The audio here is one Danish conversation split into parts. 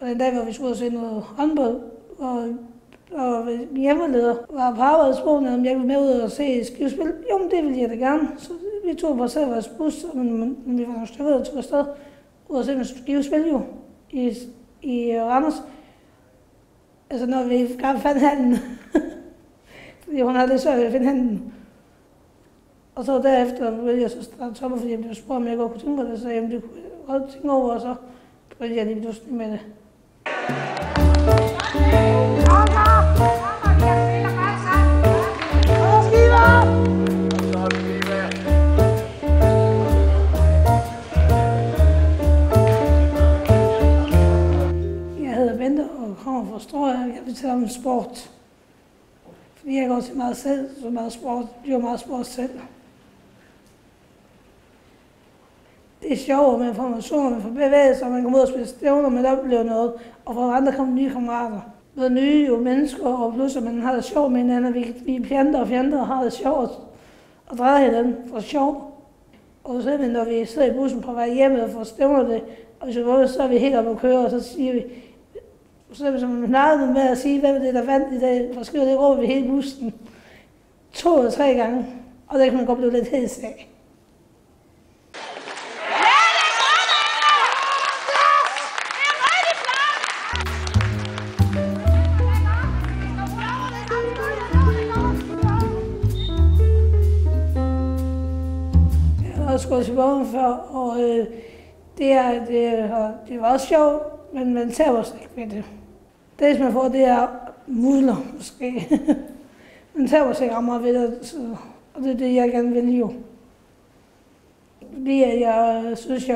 Og den dag, hvor vi skulle se noget håndbold, og min hjemmeleder var på arbejde og spurgte, om jeg ville med ud og se skivespil. Jo, men det ville jeg da gerne. Så vi tog på selv vores bus, og vi var nogle stykker, der tog afsted ud og se med skivespil jo i Randers. Altså når vi gerne fandt handen. Fordi hun havde lidt svært ved at finde handen. Og så derefter ville jeg så starte sommer, fordi jeg blev spurgt, om jeg godt kunne tænke på det. Så jamen, det kunne jeg godt tænke over, og så begyndte jeg lige pludselig med det. Jeg hedder Bente og kommer fra Strøger. Jeg vil tale om sport. Fordi jeg går til meget selv, så meget sport. Jeg gør meget sport selv. Det er sjovt, man får motion, man får bevægelser, og man kommer ud og spille stævner, man oplever noget, og fra andre kommer nye kammerater. Noget nye jo mennesker, og pludselig man har det sjovt med hinanden, vi er fjender og har det sjovt, og drejer hinanden for sjov. Og så når vi sidder i bussen på vej hjemme og får stævner det, og så er vi helt oppe at køre, og så siger vi, så er vi som med at sige, hvem det der vandt i dag, for skriver det råber vi hele bussen 2 eller 3 gange, og det kan man godt blive lidt hæs af. Jeg har skåret til bogen før, og det var også sjovt, men man tager sig ikke ved det. Det, man får, det er muskler, måske. Man tager sig ikke ret meget ved det, og det er det, jeg gerne vil jo. Fordi jeg synes, jeg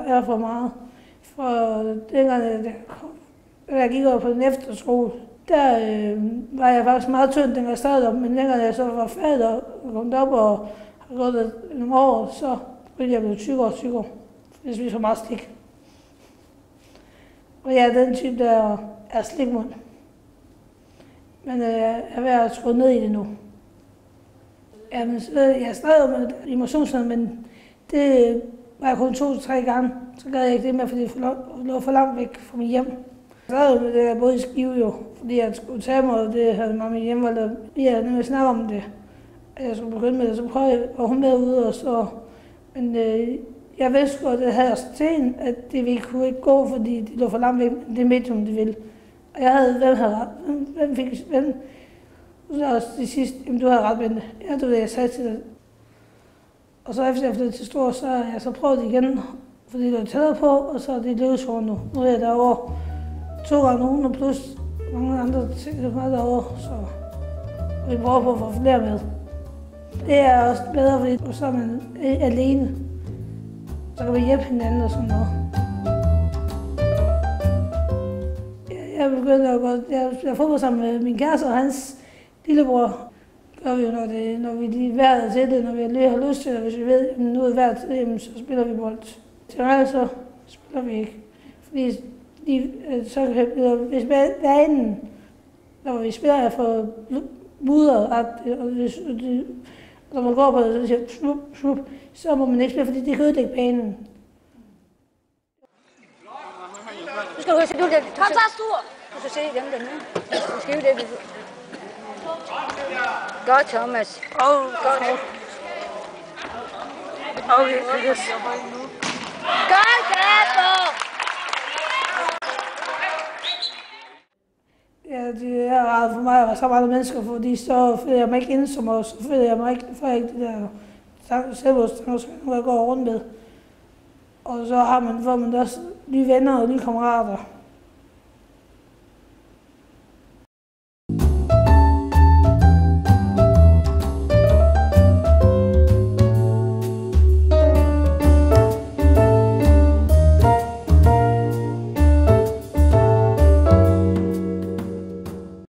er for meget. For dengang jeg gik over på den efterskole, der var jeg faktisk meget tynd, dengang jeg startede op, men dengang jeg så var færdig og kom op og har gået nogle år, så ville jeg blive tykkere og tykkere. Jeg spiser for meget slik. Og jeg er den type, der er slikmund. Men jeg er ved at skrue ned i det nu. Jamen, jeg er stadig med emotionsnød, men det var jeg kun 2-3 gange. Så gad jeg ikke det med, fordi det lå for langt væk fra mit hjem. Jeg sad med det, jeg boede i Skive jo, fordi jeg skulle tage mig, og det havde mamma hjemme, vi havde nemlig snakket om det. Jeg skulle begynde med det, så prøvede jeg, og hun med ude, og så. Men jeg vidste godt, at det havde også til at det vi kunne ikke gå, fordi det lå for langt væk, det medium, det ville. Og jeg havde, hvem fik, så også det sidste, jamen du havde ret, Bente. Ja, det var det, jeg sagde til dig. Og så efter jeg flyttede til Stor, så har jeg så prøvet det igen, fordi det var tættere på, og så er det levet nu. Nu er jeg derovre 2 gange ugen, og plus mange andre ting, der var derovre, så vi prøver på at få flere med. Det er også bedre, fordi så er man alene. Så kan vi hjælpe hinanden og sådan noget. Jeg begyndte at gå, jeg fodbold sammen med min kæreste og hans lillebror. Gør vi jo, når vi lige vejret til det, når vi lige har lyst til det, og hvis vi ved, at nu er vejret til det, så spiller vi bold. Til resten så spiller vi ikke. Fordi så hvis banen, når vi spiller, er for mudret, og når man går på det, så siger slup, slup, så må man ikke spille, fordi det kan ødelægge banen. Nu skal du se, kom så stor! Du skal se dem der nu. Du skal jo det. Godt, Thomas. Godt. Okay, yes. Godt, Gabo! Ja, det er rart for mig at være så mange mennesker, fordi så føler jeg mig ikke ensom, og så føler jeg mig ikke, for ikke det der selvmordstanker, jeg går rundt med. Og så får man også nye venner og nye kammerater.